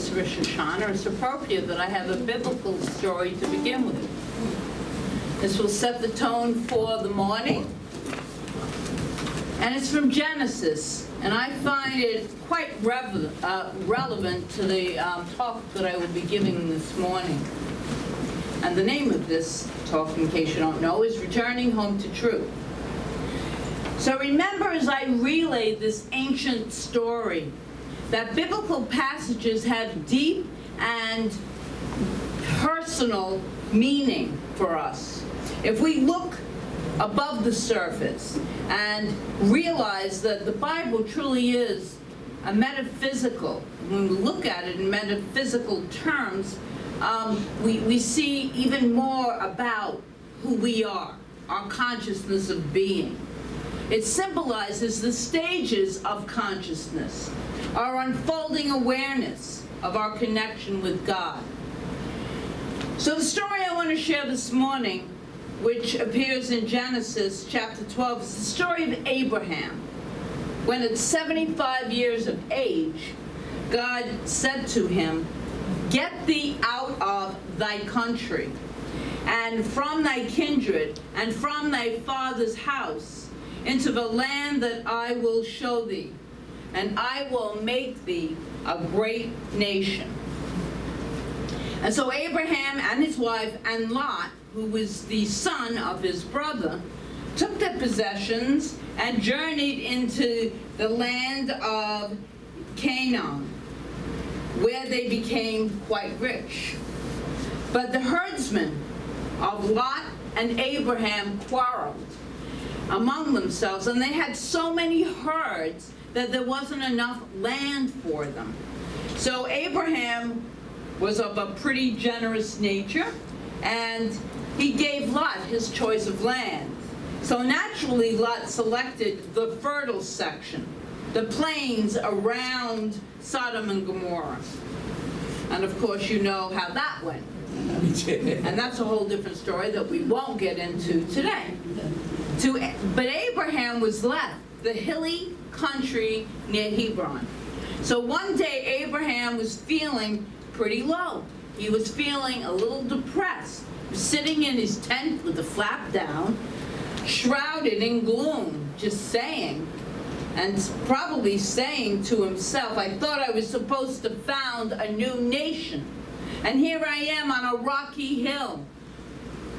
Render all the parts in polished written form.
this Rosh Hashanah, it's appropriate that I have a biblical story to begin with. This will set the tone for the morning. And it's from Genesis, and I find it quite relevant to the talk that I will be giving this morning. And the name of this talk, in case you don't know, is Returning Home to Truth. So remember, as I relay this ancient story, that biblical passages have deep and personal meaning for us. If we look above the surface and realize that the Bible truly is a metaphysical, when we look at it in metaphysical terms, we see even more about who we are, our consciousness of being. It symbolizes the stages of consciousness, our unfolding awareness of our connection with God. So the story I want to share this morning, which appears in Genesis chapter 12, is the story of Abraham. When at 75 years of age, God said to him, "Get thee out of thy country, and from thy kindred, and from thy father's house, into the land that I will show thee, and I will make thee a great nation." And so Abraham and his wife and Lot, who was the son of his brother, took their possessions and journeyed into the land of Canaan, where they became quite rich. But the herdsmen of Lot and Abraham quarreled among themselves, and they had so many herds that there wasn't enough land for them. So Abraham was of a pretty generous nature, and he gave Lot his choice of land. So naturally, Lot selected the fertile section, the plains around Sodom and Gomorrah. And of course, you know how that went. And that's a whole different story that we won't get into today. But Abraham was left the hilly country near Hebron. So one day, Abraham was feeling pretty low. He was feeling a little depressed, sitting in his tent with the flap down, shrouded in gloom, just saying, and probably saying to himself, "I thought I was supposed to found a new nation, and here I am on a rocky hill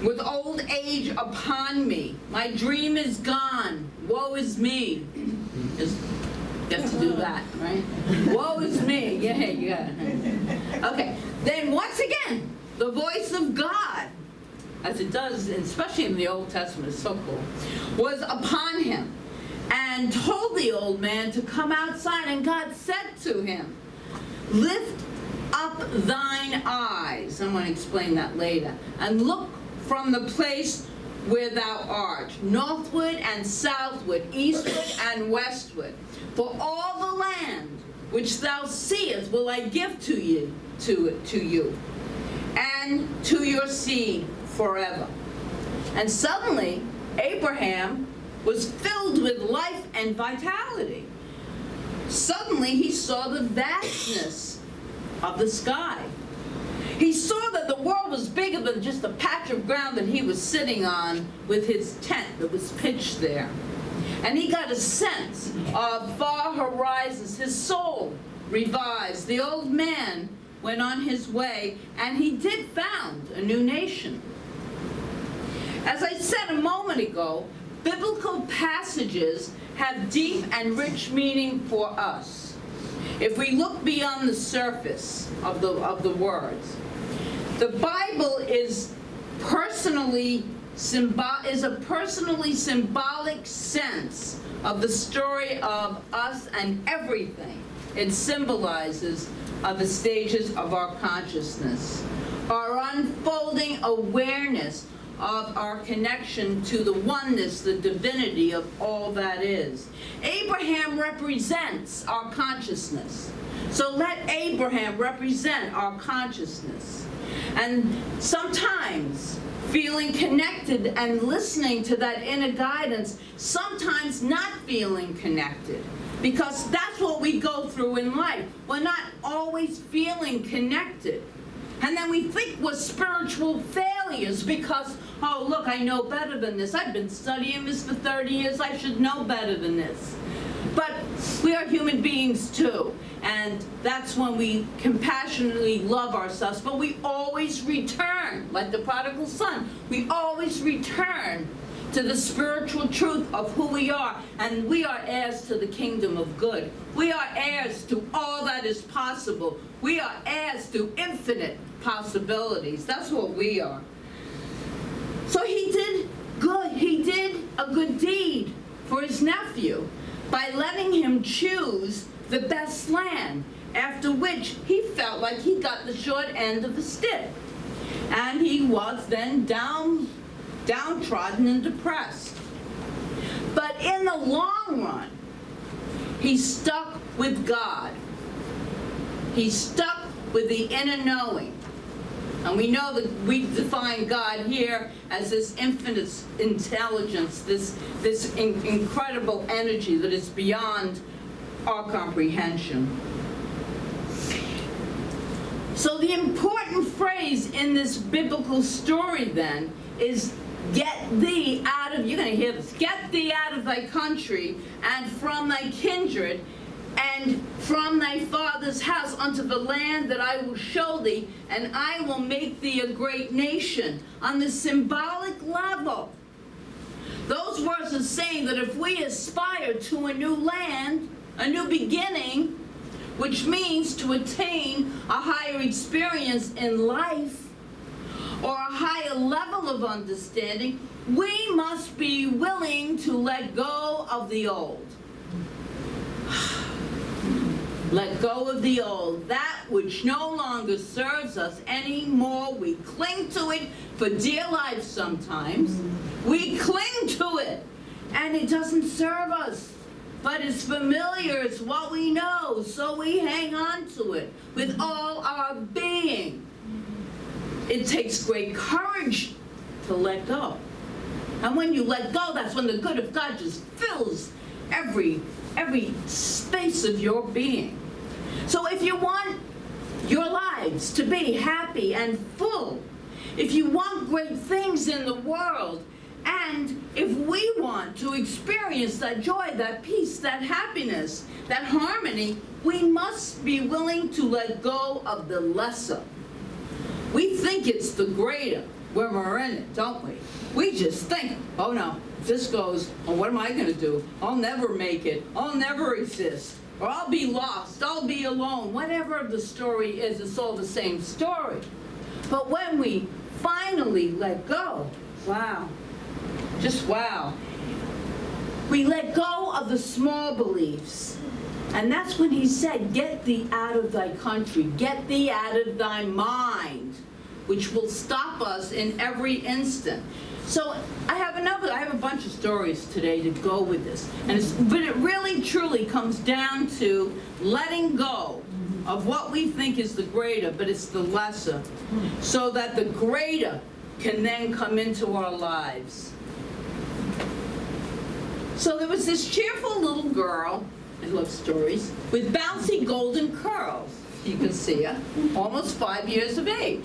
with old age upon me. My dream is gone. Woe is me." Just get to do that, right? Woe is me. Yeah. Okay. Then once again, the voice of God, as it does, especially in the Old Testament, it's so cool, was upon him and told the old man to come outside. And God said to him, "Lift up thine eyes," I'm going to explain that later, "and look from the place where thou art, northward and southward, eastward and westward. For all the land which thou seest will I give to you, and to your seed forever." And suddenly, Abraham was filled with life and vitality. Suddenly, he saw the vastness of the sky. He saw that the world was bigger than just a patch of ground that he was sitting on with his tent that was pitched there. And he got a sense of far horizons. His soul revised. The old man went on his way, and he did found a new nation. As I said a moment ago, biblical passages have deep and rich meaning for us. If we look beyond the surface of the words, the Bible is a personally symbolic sense of the story of us and everything it symbolizes of the stages of our consciousness, our unfolding awareness of our connection to the oneness, the divinity of all that is. Abraham represents our consciousness. So let Abraham represent our consciousness. And sometimes feeling connected and listening to that inner guidance, sometimes not feeling connected, because that's what we go through in life. We're not always feeling connected. And then we think we're spiritual failures because, oh, look, I know better than this. I've been studying this for 30 years. I should know better than this. But we are human beings too. And that's when we compassionately love ourselves. But we always return, like the prodigal son. We always return to the spiritual truth of who we are. And we are heirs to the kingdom of good. We are heirs to all that is possible. We are heirs to infinite possibilities. That's what we are. So he did good. He did a good deed for his nephew by letting him choose the best land, after which he felt like he got the short end of the stick. And he was then downtrodden and depressed. But in the long run, he stuck with God. He stuck with the inner knowing. And we know that we define God here as this infinite intelligence, this incredible energy that is beyond our comprehension. So the important phrase in this biblical story then is, get thee out of, you're going to hear this, get thee out of thy country and from thy kindred and from thy father's house unto the land that I will show thee, and I will make thee a great nation. On the symbolic level, those words are saying that if we aspire to a new land, a new beginning, which means to attain a higher experience in life or a higher level of understanding, we must be willing to let go of the old. Let go of the old, that which no longer serves us anymore. We cling to it for dear life sometimes. We cling to it, and it doesn't serve us. But it's familiar, it's what we know, so we hang on to it with all our being. It takes great courage to let go. And when you let go, that's when the good of God just fills every space of your being. So if you want your lives to be happy and full, if you want great things in the world, and if we want to experience that joy, that peace, that happiness, that harmony, we must be willing to let go of the lesser. We think it's the greater when we're in it, don't we? We just think, oh no, if this goes, oh, what am I going to do? I'll never make it. I'll never exist. Or I'll be lost. I'll be alone. Whatever the story is, it's all the same story. But when we finally let go, wow. Just wow. We let go of the small beliefs. And that's when he said, get thee out of thy country, get thee out of thy mind, which will stop us in every instant. So I have a bunch of stories today to go with this. But it really truly comes down to letting go of what we think is the greater, but it's the lesser, so that the greater can then come into our lives. So there was this cheerful little girl, I love stories, with bouncy golden curls. You can see her, almost 5 years of age.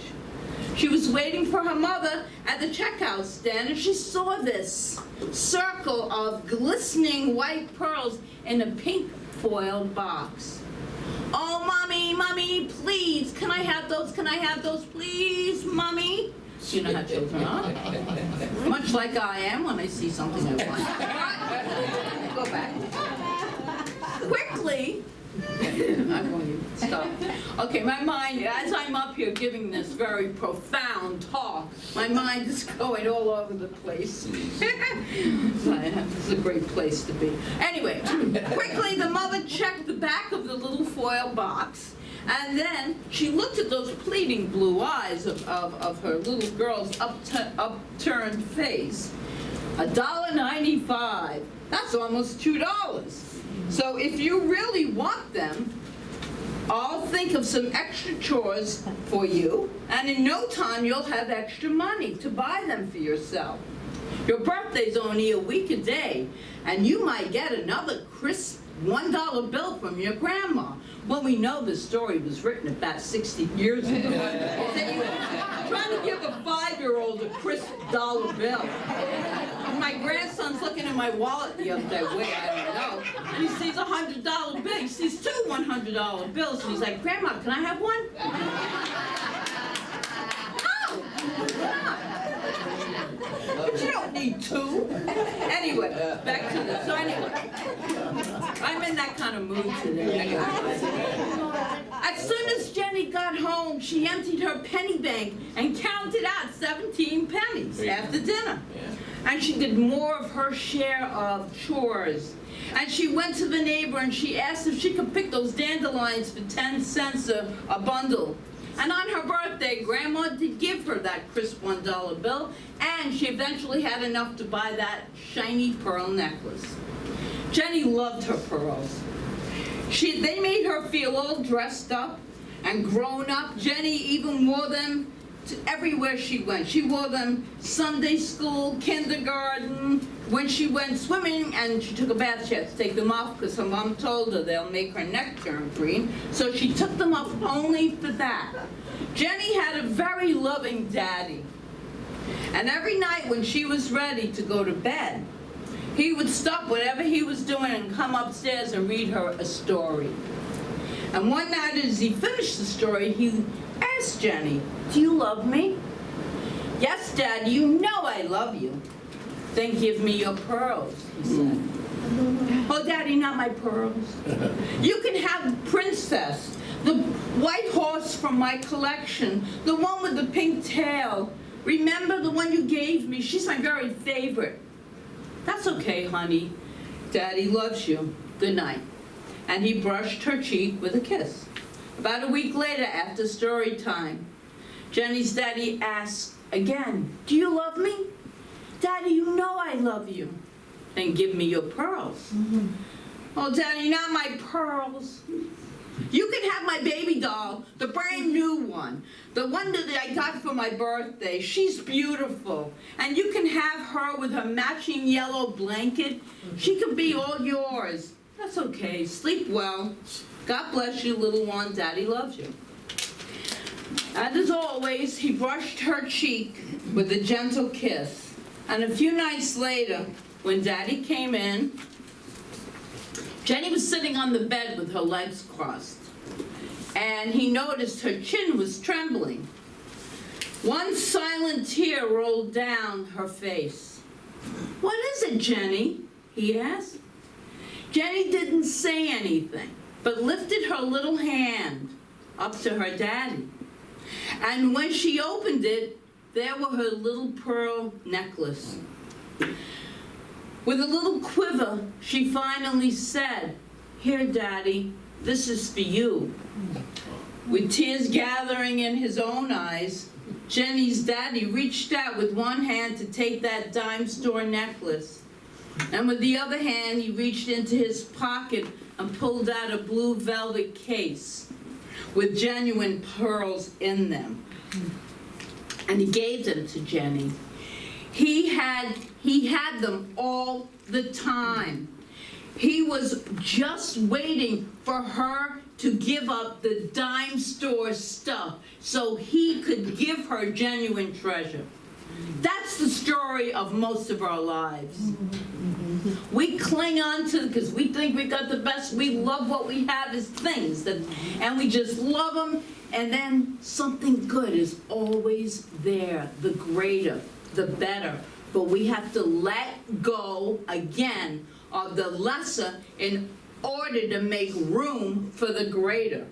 She was waiting for her mother at the checkout stand, and she saw this circle of glistening white pearls in a pink foiled box. Oh, Mommy, Mommy, please, can I have those? Can I have those, please, Mommy? You know how children are. Much like I am when I see something I want. Go back. Quickly, I'm going to stop. Okay, my mind, as I'm up here giving this very profound talk, my mind is going all over the place. This is a great place to be. Anyway, quickly the mother checked the back of the little foil box, and then she looked at those pleading blue eyes of her little girl's upturned face. $1.95. That's almost $2. So if you really want them, I'll think of some extra chores for you, and in no time you'll have extra money to buy them for yourself. Your birthday's only a week a day, and you might get another crisp $1 bill from your grandma. Well, we know this story was written about 60 years ago. They were trying to give a 5-year-old a crisp dollar bill. My grandson's looking in my wallet the other day, wait, I don't know, and he sees a $100 bill. He sees 2 $100 bills, and he's like, Grandma, can I have one? But you don't need 2. Anyway, back to this. So anyway, I'm in that kind of mood today. Anyway. As soon as Jenny got home, she emptied her penny bank and counted out 17 pennies after dinner. And she did more of her share of chores. And she went to the neighbor and she asked if she could pick those dandelions for 10 cents a bundle. And on her birthday, Grandma did give her that crisp $1 bill, and she eventually had enough to buy that shiny pearl necklace. Jenny loved her pearls. They made her feel all dressed up and grown up. Jenny even wore them to everywhere she went. She wore them Sunday school, kindergarten, when she went swimming and she took a bath, she had to take them off because her mom told her they'll make her neck turn green. So she took them off only for that. Jenny had a very loving daddy. And every night when she was ready to go to bed, he would stop whatever he was doing and come upstairs and read her a story. And one night as he finished the story, he asked Jenny, "Do you love me?" "Yes, Dad, you know I love you." "Then give me your pearls," he said. "Oh, Daddy, not my pearls. You can have Princess, the white horse from my collection, the one with the pink tail. Remember the one you gave me? She's my very favorite." "That's okay, honey. Daddy loves you. Good night." And he brushed her cheek with a kiss. About a week later, after story time, Jenny's daddy asked again, "Do you love me?" "Daddy, you know I love you." "Then give me your pearls." "Oh, Daddy, not my pearls. You can have my baby doll, the brand new one, the one that I got for my birthday. She's beautiful. And you can have her with her matching yellow blanket. She can be all yours." "That's okay. Sleep well. God bless you, little one. Daddy loves you." And as always, he brushed her cheek with a gentle kiss. And a few nights later, when Daddy came in, Jenny was sitting on the bed with her legs crossed. And he noticed her chin was trembling. One silent tear rolled down her face. "What is it, Jenny?" he asked. Jenny didn't say anything, but lifted her little hand up to her daddy. And when she opened it, there were her little pearl necklace. With a little quiver, she finally said, "Here, Daddy, this is for you." With tears gathering in his own eyes, Jenny's daddy reached out with one hand to take that dime store necklace. And with the other hand, he reached into his pocket and pulled out a blue velvet case with genuine pearls in them. And he gave them to Jenny. He had them all the time. He was just waiting for her to give up the dime store stuff so he could give her genuine treasure. That's the story of most of our lives. We cling on to, because we think we got the best, we love what we have as things, and we just love them, and then something good is always there, the greater, the better. But we have to let go again of the lesser in order to make room for the greater.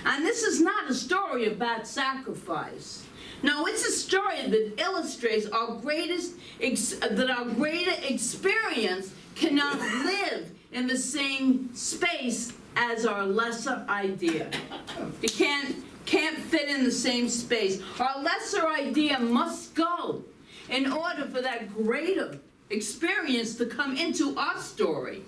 And this is not a story about sacrifice. No, it's a story that illustrates our greater experience cannot live in the same space as our lesser idea. It can't fit in the same space. Our lesser idea must go in order for that greater experience to come into our story.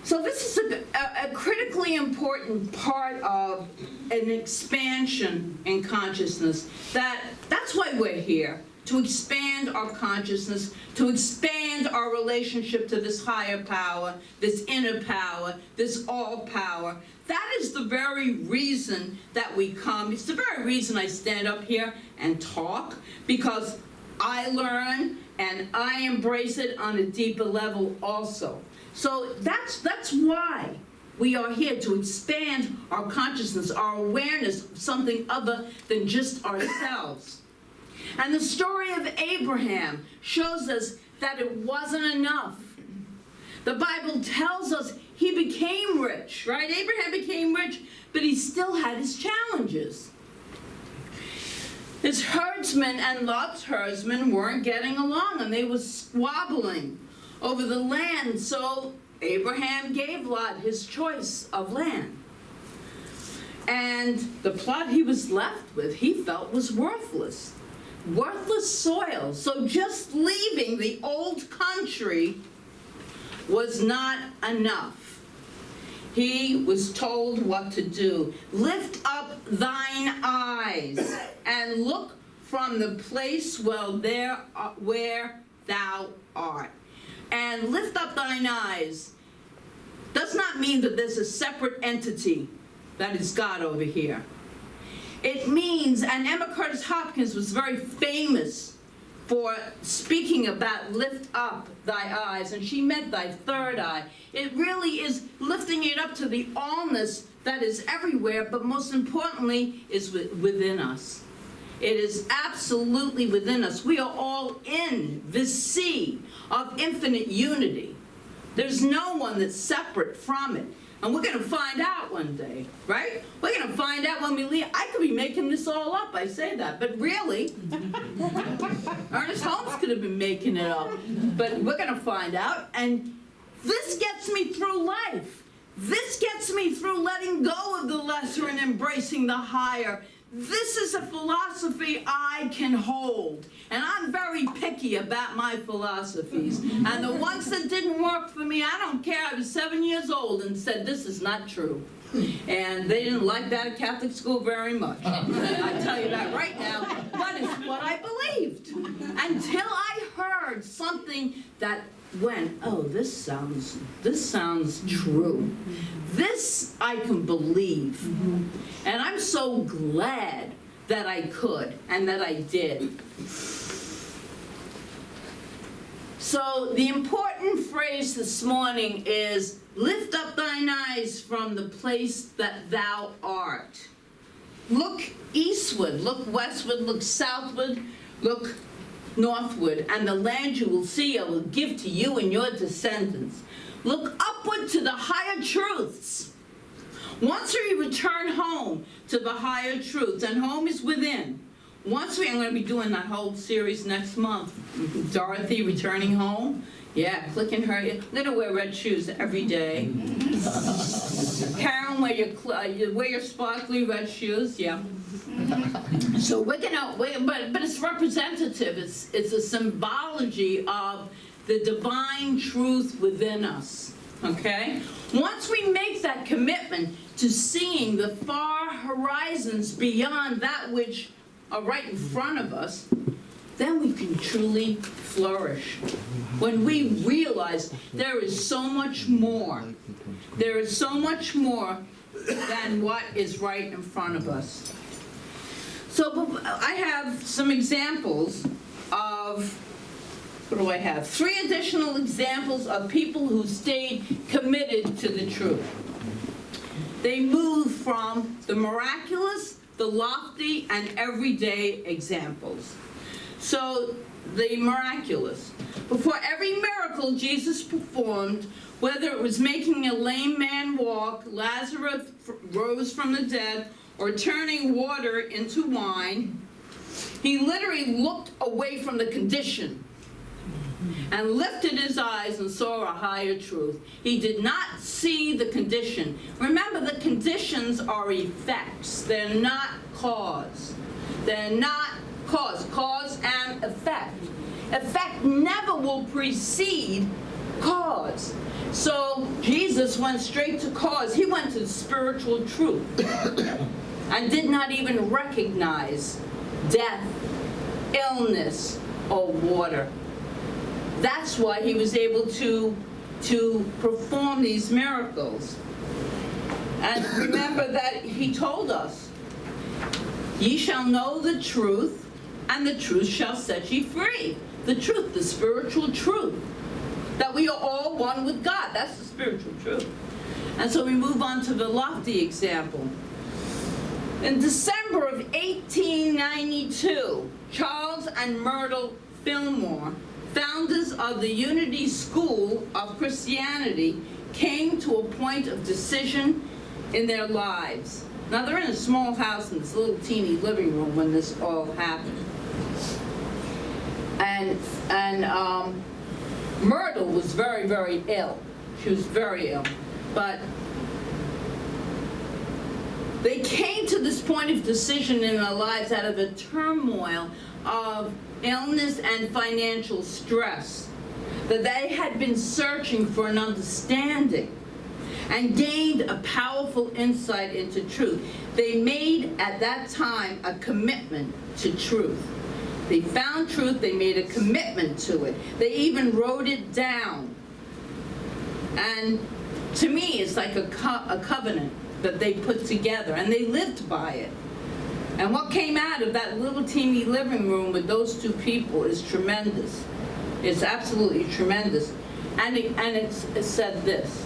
So this is a critically important part of an expansion in consciousness. That's why we're here, to expand our consciousness, to expand our relationship to this higher power, this inner power, this all power. That is the very reason that we come. It's the very reason I stand up here and talk, because I learn and I embrace it on a deeper level also. So that's why we are here, to expand our consciousness, our awareness of something other than just ourselves. And the story of Abraham shows us that it wasn't enough. The Bible tells us he became rich, right? Abraham became rich, but he still had his challenges. His herdsmen and Lot's herdsmen weren't getting along, and they were squabbling over the land. So Abraham gave Lot his choice of land. And the plot he was left with, he felt was worthless. Worthless soil. So just leaving the old country was not enough. He was told what to do. Lift up thine eyes and look from the place where thou art. And lift up thine eyes does not mean that there's a separate entity that is God over here. It means, and Emma Curtis Hopkins was very famous for speaking about lift up thy eyes, and she meant thy third eye. It really is lifting it up to the allness that is everywhere, but most importantly is within us. It is absolutely within us. We are all in this sea of infinite unity. There's no one that's separate from it. And we're going to find out one day, right? We're going to find out when we leave. I could be making this all up, I say that, but really, Ernest Holmes could have been making it up. But we're going to find out, and this gets me through life. This gets me through letting go of the lesser and embracing the higher. This is a philosophy I can hold, and I'm very picky about my philosophies. And the ones that didn't work for me, I don't care. I was 7 years old and said, this is not true. And they didn't like that at Catholic school very much. I tell you that right now, but it's what I believed. Until I heard something that went, oh, this sounds true. This I can believe. And I'm so glad that I could and that I did. So the important phrase this morning is, lift up thine eyes from the place that thou art. Look eastward, look westward, look southward, look northward, and the land you will see I will give to you and your descendants. Look upward to the higher truths. Once we return home to the higher truths, and home is within. I'm going to be doing that whole series next month. Dorothy returning home. Yeah, clicking her. I'm going to wear red shoes every day. Karen, wear your sparkly red shoes. Yeah. So we're gonna, but it's representative. It's a symbology of the divine truth within us. Okay. Once we make that commitment to seeing the far horizons beyond that which are right in front of us, then we can truly flourish. When we realize there is so much more, there is so much more than what is right in front of us. So I have some examples of, what do I have? 3 additional examples of people who stayed committed to the truth. They moved from the miraculous, the lofty, and everyday examples. So, the miraculous. Before every miracle Jesus performed, whether it was making a lame man walk, Lazarus rose from the dead, or turning water into wine, he literally looked away from the condition and lifted his eyes and saw a higher truth. He did not see the condition. Remember, the conditions are effects. They're not cause. They're not cause and effect. Effect never will precede cause. So Jesus went straight to cause. He went to spiritual truth and did not even recognize death illness, or water. That's why he was able to perform these miracles. And remember that he told us, ye shall know the truth, and the truth shall set ye free. The truth, the spiritual truth, that we are all one with God. That's the spiritual truth. And so we move on to the lofty example. In December of 1892, Charles and Myrtle Fillmore, founders of the Unity School of Christianity, came to a point of decision in their lives. Now, they're in a small house in this little teeny living room when this all happened. And Myrtle was very, very ill. She was very ill. But they came to this point of decision in their lives out of the turmoil of illness and financial stress, that they had been searching for an understanding and gained a powerful insight into truth. They made, at that time, a commitment to truth. They found truth, they made a commitment to it. They even wrote it down. And to me, it's like a covenant that they put together, and they lived by it. And what came out of that little teeny living room with those two people is tremendous. It's absolutely tremendous. And it said this: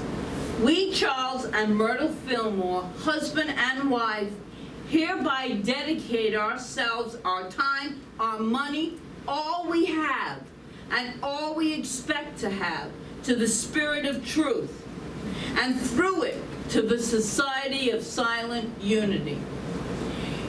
we, Charles and Myrtle Fillmore, husband and wife, hereby dedicate ourselves, our time, our money, all we have, and all we expect to have, to the Spirit of truth, and through it, to the Society of Silent Unity.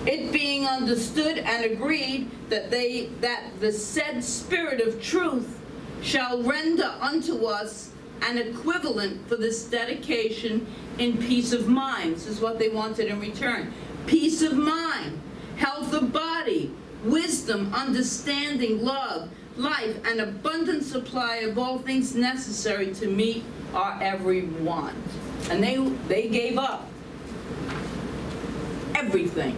It being understood and agreed that the said Spirit of truth shall render unto us an equivalent for this dedication in peace of mind. This is what they wanted in return. Peace of mind, health of body, wisdom, understanding, love, life, an abundant supply of all things necessary to meet our every want. And they gave up everything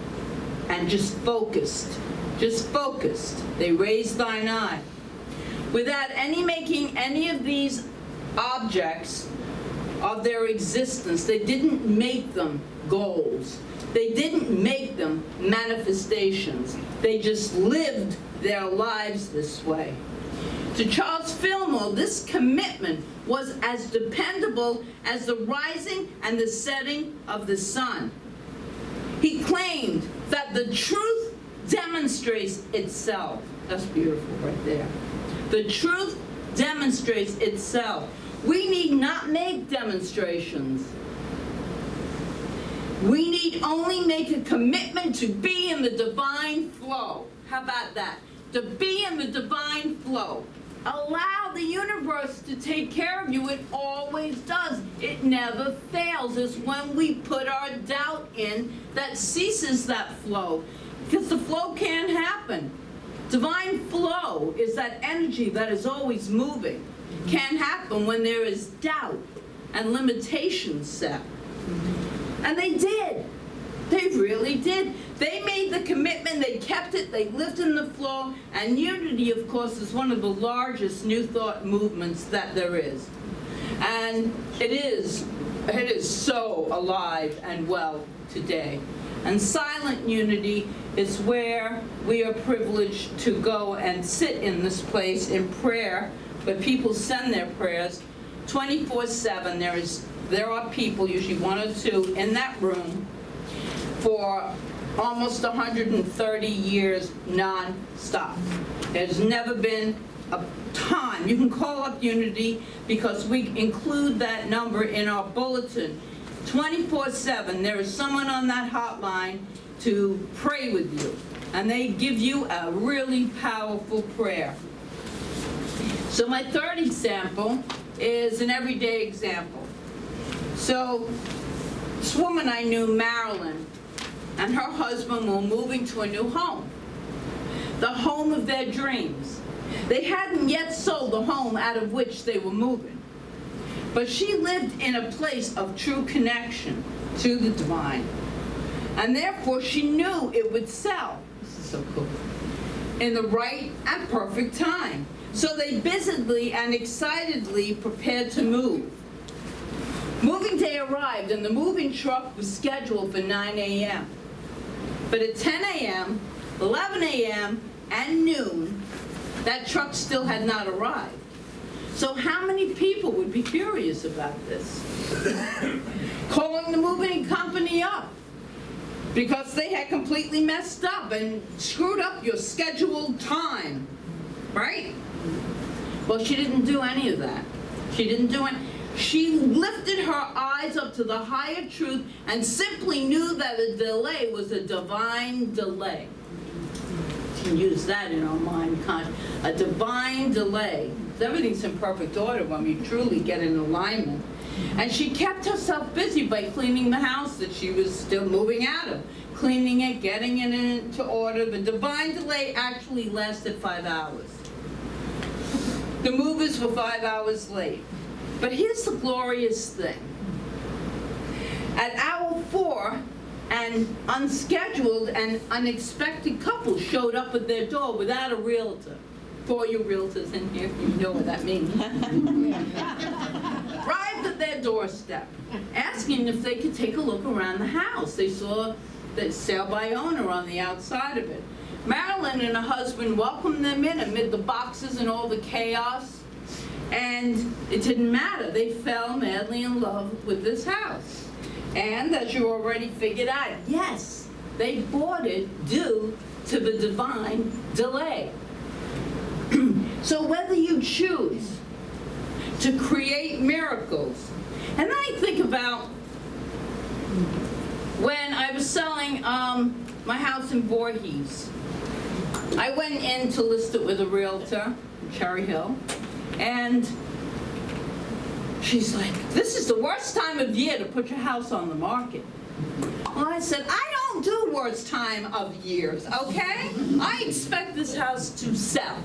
and just focused. They raised thine eye. Without making any of these objects of their existence, they didn't make them goals. They didn't make them manifestations. They just lived their lives this way. To Charles Fillmore, this commitment was as dependable as the rising and the setting of the sun. He claimed that the truth demonstrates itself. That's beautiful right there. The truth demonstrates itself. We need not make demonstrations. We need only make a commitment to be in the divine flow. How about that? To be in the divine flow. Allow the universe to take care of you. It always does. It never fails. It's when we put our doubt in that ceases that flow. Because the flow can't happen. Divine flow is that energy that is always moving. Can't happen when there is doubt and limitations set. And they did. They really did. They made the commitment, they kept it, they lived in the flow, and Unity, of course, is one of the largest New Thought movements that there is. And it is so alive and well today. And Silent Unity is where we are privileged to go and sit in this place in prayer, where people send their prayers 24/7. There are people, usually one or two, in that room for almost 130 years non-stop. There's never been a time. You can call up Unity because we include that number in our bulletin. 24/7, there is someone on that hotline to pray with you, and they give you a really powerful prayer. So my third example is an everyday example. So this woman I knew, Marilyn, and her husband were moving to a new home, the home of their dreams. They hadn't yet sold the home out of which they were moving, but she lived in a place of true connection to the divine, and therefore she knew it would sell. This is so cool. in the right and perfect time. So they busily and excitedly prepared to move. Moving day arrived, and the moving truck was scheduled for 9 a.m. But at 10 a.m., 11 a.m., and noon, that truck still had not arrived. So how many people would be curious about this? Calling the moving company up because they had completely messed up and screwed up your scheduled time, right? Well, she didn't do any of that. She didn't do it. She lifted her eyes up to the higher truth and simply knew that a delay was a divine delay. You can use that in our mind, a divine delay. Everything's in perfect order when we truly get in alignment. And she kept herself busy by cleaning the house that she was still moving out of. Cleaning it, getting it into order. The divine delay actually lasted 5 hours. The movers were 5 hours late. But here's the glorious thing. At hour 4, an unscheduled and unexpected couple showed up at their door without a realtor. For all you realtors in here, you know what that means. Arrived at their doorstep, asking if they could take a look around the house. They saw the sale by owner on the outside of it. Marilyn and her husband welcomed them in amid the boxes and all the chaos. And it didn't matter. They fell madly in love with this house. And as you already figured out, yes, they bought it due to the divine delay. So whether you choose to create miracles, and I think about when I was selling my house in Voorhees. I went in to list it with a realtor in Cherry Hill, and she's like, "This is the worst time of year to put your house on the market." Well, I said, "I don't do worst time of years, okay? I expect this house to sell,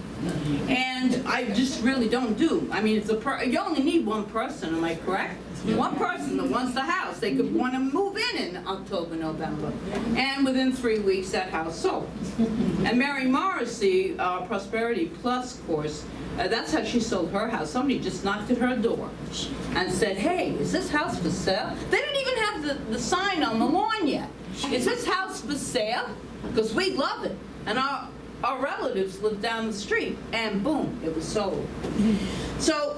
and I just really don't do. I mean, you only need one person, am I correct? One person that wants the house. They could want to move in October, November, and within 3 weeks, that house sold." And Mary Morrissey, Prosperity Plus course, that's how she sold her house. Somebody just knocked at her door and said, "Hey, is this house for sale?" They didn't even have the sign on the lawn yet. "Is this house for sale? Because we love it." And our relatives lived down the street, and boom, it was sold. So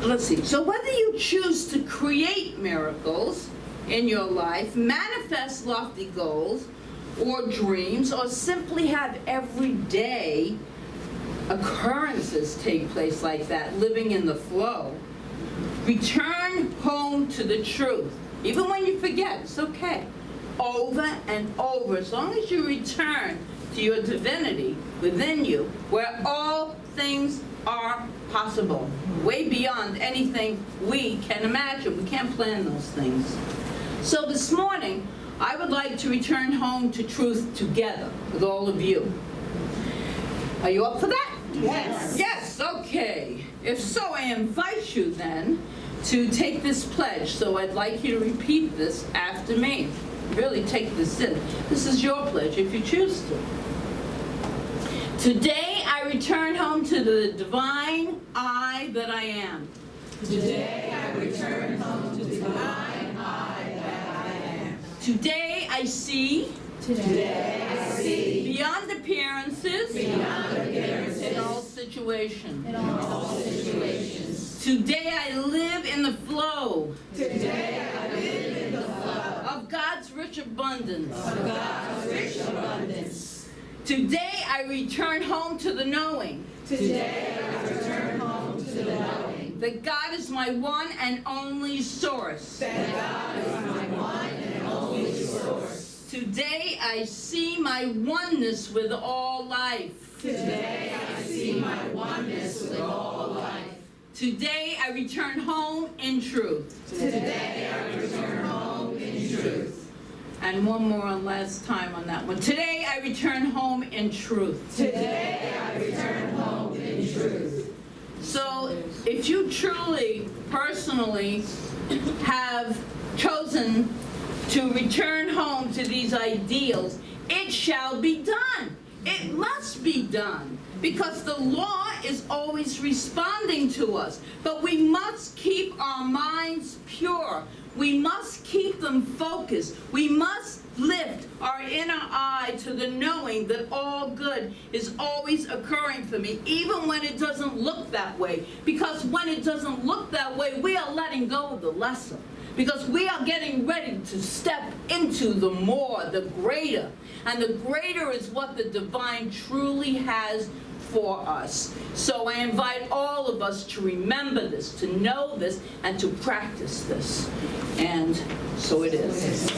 let's see. So whether you choose to create miracles in your life, manifest lofty goals or dreams, or simply have everyday occurrences take place like that, living in the flow, return home to the truth. Even when you forget, it's okay. Over and over, as long as you return to your divinity within you, where all things are possible, way beyond anything we can imagine. We can't plan those things. So this morning, I would like to return home to truth together with all of you. Are you up for that? Yes. Yes, okay. If so, I invite you then to take this pledge. So I'd like you to repeat this after me. Really take this in. This is your pledge if you choose to. Today I return home to the divine I that I am. Today I return home to the divine I that I am. Today I see. Today I see. Beyond appearances. Beyond appearances. In all situations. In all situations. Today I live in the flow. Today I live in the flow. Of God's rich abundance. Of God's rich abundance. Today I return home to the knowing. Today I return home to the knowing. That God is my one and only source. That God is my one and only source. Today I see my oneness with all life. Today I see my oneness with all life. Today I return home in truth. Today I return home in truth. And one more last time on that one. Today I return home in truth. Today I return home in truth. So if you truly, personally have chosen to return home to these ideals it shall be done. It must be done, because the law is always responding to us. But we must keep our minds pure. We must keep them focused. We must lift our inner eye to the knowing that all good is always occurring for me, even when it doesn't look that way. Because when it doesn't look that way, we are letting go of the lesser. Because we are getting ready to step into the more, the greater. And the greater is what the divine truly has for us. So I invite all of us to remember this, to know this, and to practice this. And so it is.